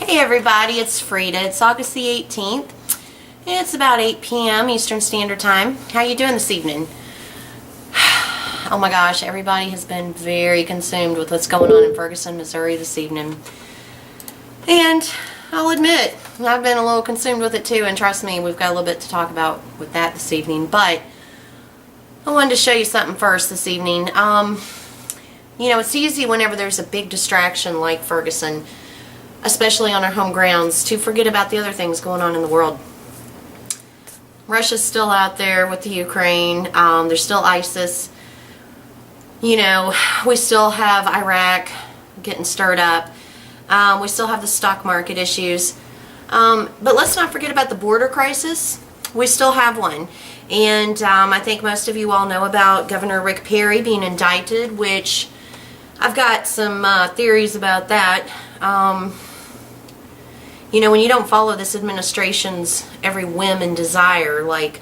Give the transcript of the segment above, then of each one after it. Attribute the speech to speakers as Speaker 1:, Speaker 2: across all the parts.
Speaker 1: Hey everybody, it's Frida. It's August the 18th. And it's about 8 p.m. Eastern Standard Time. How you doing this evening? Oh my gosh, everybody has been very consumed with what's going on in Ferguson, Missouri this evening. And I'll admit, I've been a little consumed with it too, and trust me, we've got a little bit to talk about with that this evening. But I wanted to show you something first this evening. You know, it's easy whenever there's a big distraction like Ferguson, especially on our home grounds, to forget about the other things going on in the world. Russia's still out there with the Ukraine. There's still ISIS. You know, we still have Iraq getting stirred up. We still have the stock market issues. But let's not forget about the border crisis. We still have one. And I think most of you all know about Governor Rick Perry being indicted, which I've got some theories about that. You know, when you don't follow this administration's every whim and desire, like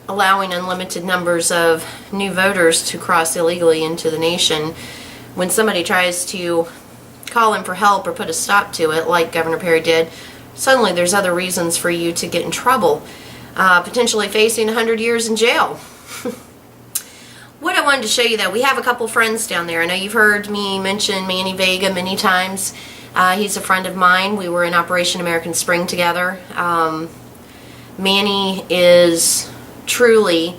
Speaker 1: allowing unlimited numbers of new voters to cross illegally into the nation, when somebody tries to call in for help or put a stop to it, like Governor Perry did, suddenly there's other reasons for you to get in trouble, potentially facing 100 years in jail. What I wanted to show you, though, we have a couple friends down there. I know you've heard me mention Manny Vega many times. He's a friend of mine. We were in Operation American Spring together. Manny is truly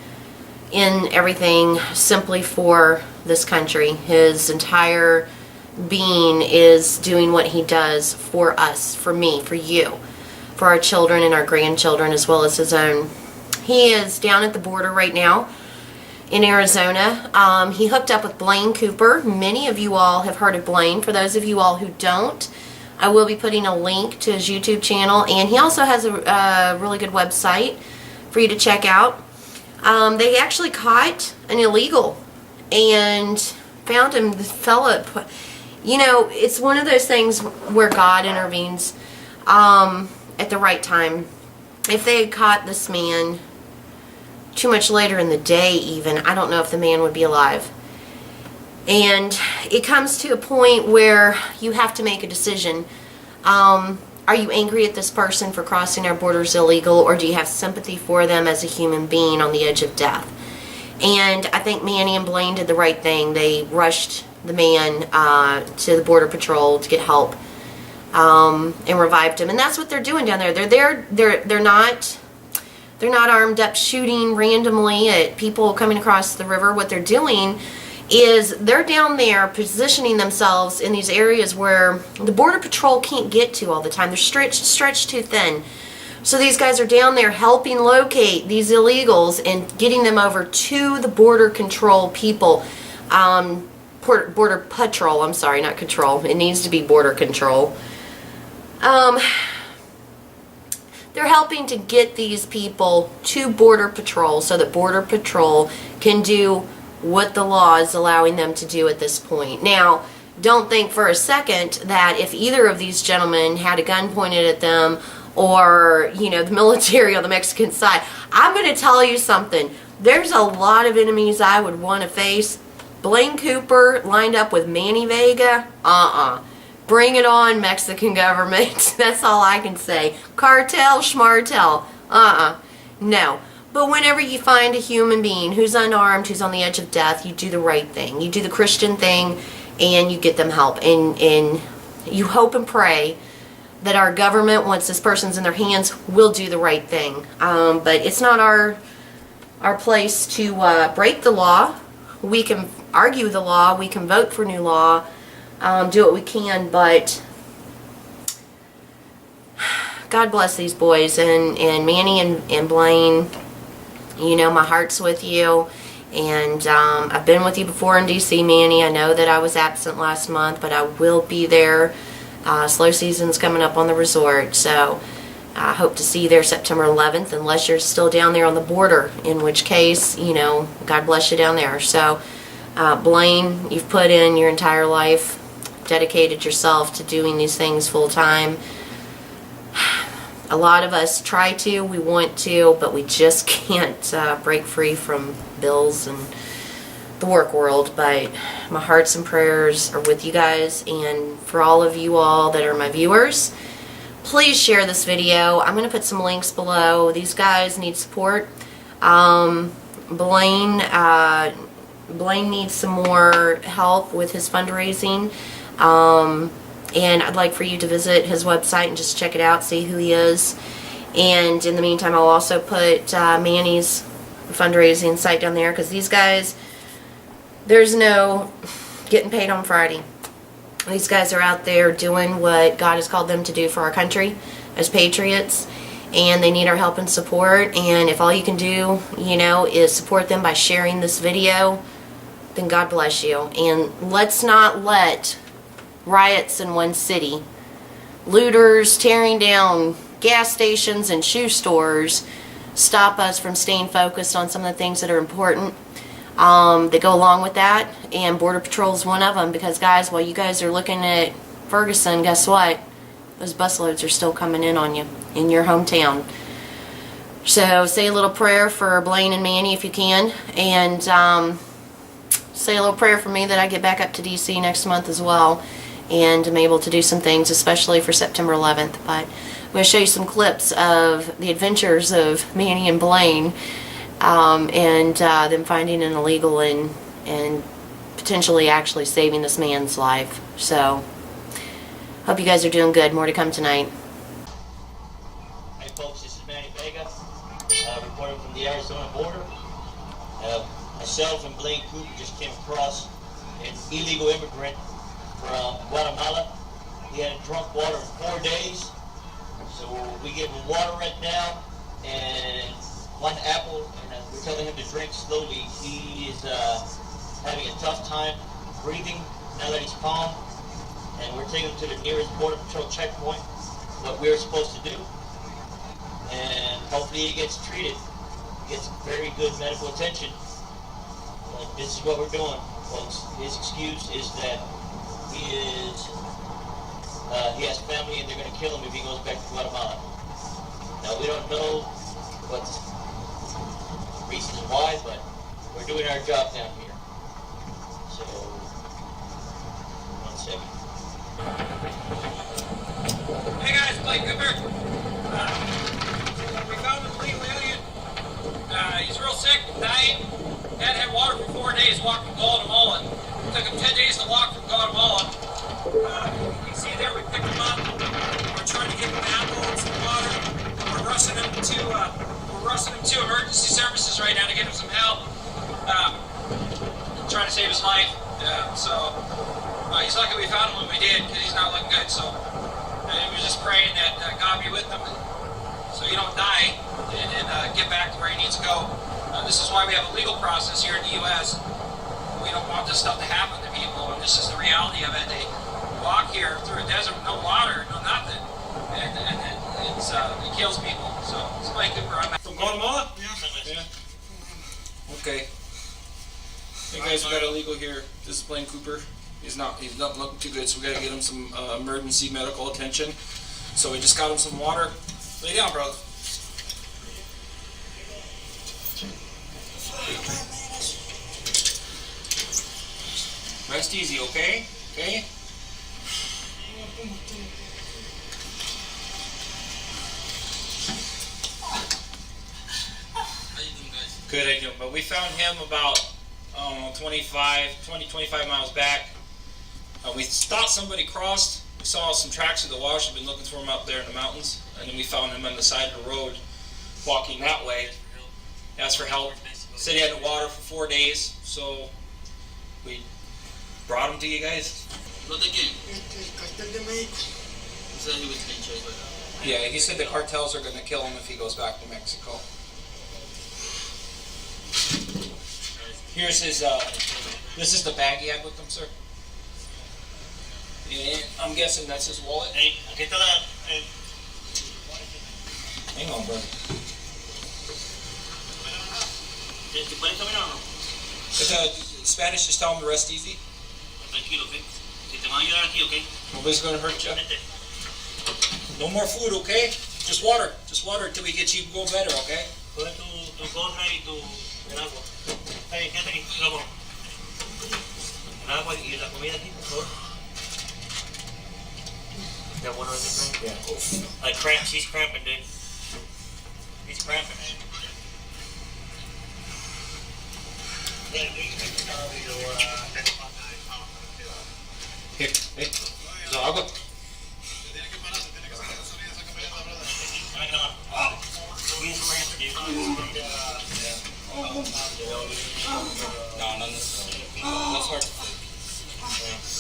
Speaker 1: in everything simply for this country. His entire being is doing what he does for us, for me, for you, for our children and our grandchildren, as well as his own. He is down at the border right now in Arizona. He hooked up with Blaine Cooper. Many of you all have heard of Blaine. For those of you all who don't, I will be putting a link to his YouTube channel, and he also has a really good website for you to check out. They actually caught an illegal and found him, the fella. You know, it's one of those things where God intervenes at the right time. If they had caught this man too much later in the day even, I don't know if the man would be alive. And it comes to a point where you have to make a decision. Are you angry at this person for crossing our borders illegal, or do you have sympathy for them as a human being on the edge of death? And I think Manny and Blaine did the right thing. They rushed the man to the Border Patrol to get help and revived him. And that's what they're doing down there. They're not armed up shooting randomly at people coming across the river. What they're doing is they're down there positioning themselves in these areas where the Border Patrol can't get to all the time. They're stretched too thin. So these guys are down there helping locate these illegals and getting them over to the Border Control people. Border Patrol, I'm sorry, not control. It needs to be Border Control. They're helping to get these people to Border Patrol so that Border Patrol can do what the law is allowing them to do at this point. Now, don't think for a second that if either of these gentlemen had a gun pointed at them, or, you know, the military on the Mexican side, I'm going to tell you something. There's a lot of enemies I would want to face. Blaine Cooper lined up with Manny Vega? Bring it on, Mexican government. That's all I can say. Cartel, schmartel. No. But whenever you find a human being who's unarmed, who's on the edge of death, you do the right thing. You do the Christian thing, and you get them help. And you hope and pray that our government, once this person's in their hands, will do the right thing. But it's not our place to break the law. We can argue the law. We can vote for new law. Do what we can, but God bless these boys. And Manny and Blaine, you know, my heart's with you. And I've been with you before in D.C., Manny. I know that I was absent last month, but I will be there. Slow season's coming up on the resort, so I hope to see you there September 11th, unless you're still down there on the border, in which case, you know, God bless you down there. So, Blaine, you've put in your entire life, dedicated yourself to doing these things full time. A lot of us try to, we want to, but we just can't break free from bills and the work world. But my hearts and prayers are with you guys, and for all of you all that are my viewers, please share this video. I'm going to put some links below. These guys need support. Blaine needs some more help with his fundraising. And I'd like for you to visit his website and just check it out, see who he is. And in the meantime, I'll also put Manny's fundraising site down there, because these guys, there's no getting paid on Friday. These guys are out there doing what God has called them to do for our country as patriots, and they need our help and support. And if all you can do, is support them by sharing this video, then God bless you. And let's not let riots in one city, looters tearing down gas stations and shoe stores, stop us from staying focused on some of the things that are important that go along with that. And Border Patrol is one of them, because guys, while you guys are looking at Ferguson, guess what? Those busloads are still coming in on you in your hometown. So say a little prayer for Blaine and Manny if you can, and say a little prayer for me that I get back up to DC next month as well, and I'm able to do some things, especially for September 11th. But I'm going to show you some clips of the adventures of Manny and Blaine, and them finding an illegal and potentially actually saving this man's life. So, hope you guys are doing good. More to come tonight.
Speaker 2: Hey folks, this is Manny Vega, reporting from the Arizona border. Myself and Blaine Cooper just came across an illegal immigrant from Guatemala. He hadn't drunk water in 4 days, so we give him water right now and one apple, and we're telling him to drink slowly. He is having a tough time breathing now that he's calm, and we're taking him to the nearest Border Patrol checkpoint, what we're supposed to do, and hopefully he gets treated, gets very good medical attention. But this is what we're doing, folks. His excuse is that he has family and they're going to kill him if he goes back to Guatemala. Now, we don't know what reasons why, but we're doing our job down here. So, 1 second.
Speaker 3: Hey guys, Blake Cooper. We found an illegal alien. He's real sick, dying. Hadn't had water for 4 days, walked from Guatemala. It took him 10 days to walk from Guatemala. You can see there, we picked him up. We're trying to give him an apple and some water. We're rushing him to emergency services right now to get him some help. Trying to save his life. He's lucky we found him when we did, because he's not looking good. So we're just praying that God be with him, so he don't die and get back to where he needs to go. This is why we have a legal process here in the U.S. We don't want this stuff to happen to people, and this is the reality of it. They walk here through a desert with no water, no nothing, and it kills people. So it's Blake Cooper. I'm from Guatemala? Yeah. Okay. Hey guys, we got illegal here. This is Blaine Cooper. He's not looking too good, so we gotta get him some emergency medical attention. So we just got him some water. Lay down, bro. Rest easy, okay? Okay? How you doing, guys? Good, how you doing? But we found him about 25 miles back. We thought somebody crossed. We saw some tracks of the wash. We've been looking for him out there in the mountains, and then we found him on the side of the road, walking that way. Asked for help. Said he had no water for 4 days, so we brought him to you guys. Yeah, he said the cartels are going to kill him if he goes back to Mexico. Here's his, this is the bag he had with him, sir. And I'm guessing that's his wallet. Hey, aquí está la, hang on, brother. Spanish, just tell him to rest easy. Nobody's going to hurt you. No more food, okay? Just water till we get you to go better, okay?
Speaker 2: got water in this thing?
Speaker 4: Yeah.
Speaker 2: Like cramps, he's cramping, dude. He's cramping.
Speaker 4: Here, hey. No, agua.
Speaker 2: Hang on. He's cramping, dude.
Speaker 4: No, none of this. That's hard.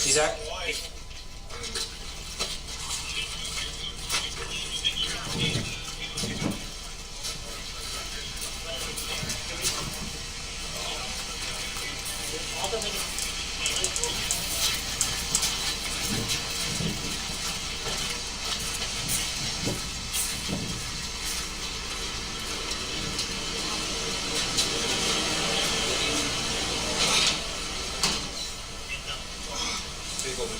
Speaker 4: He's at. Big open.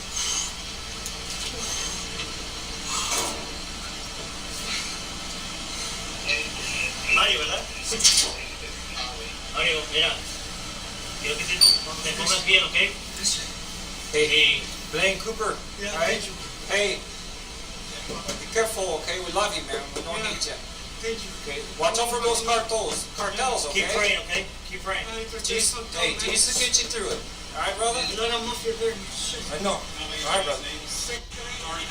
Speaker 2: Mario, ¿verdad? Mario, mira. Quiero que te pongas bien, ¿ok?
Speaker 4: Hey, Blaine Cooper. All right. Hey, be careful, okay? We love you, man. We don't need you.
Speaker 5: Thank you.
Speaker 4: Okay. Watch out for those cartels, okay?
Speaker 2: Keep praying, okay? Keep praying.
Speaker 4: Jesus, hey, Jesus will get you through it. All right, brother?
Speaker 5: You know, I'm not here there. Shit.
Speaker 4: I know. All right, brother.
Speaker 2: Sit down. All right.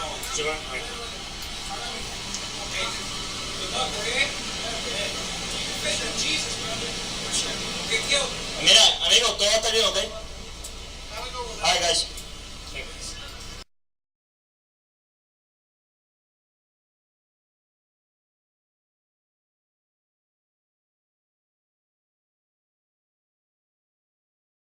Speaker 4: Good luck, okay? Faith in Jesus, brother. Get killed.
Speaker 2: Mira, amigo, todo está bien, ¿ok? Alright, guys.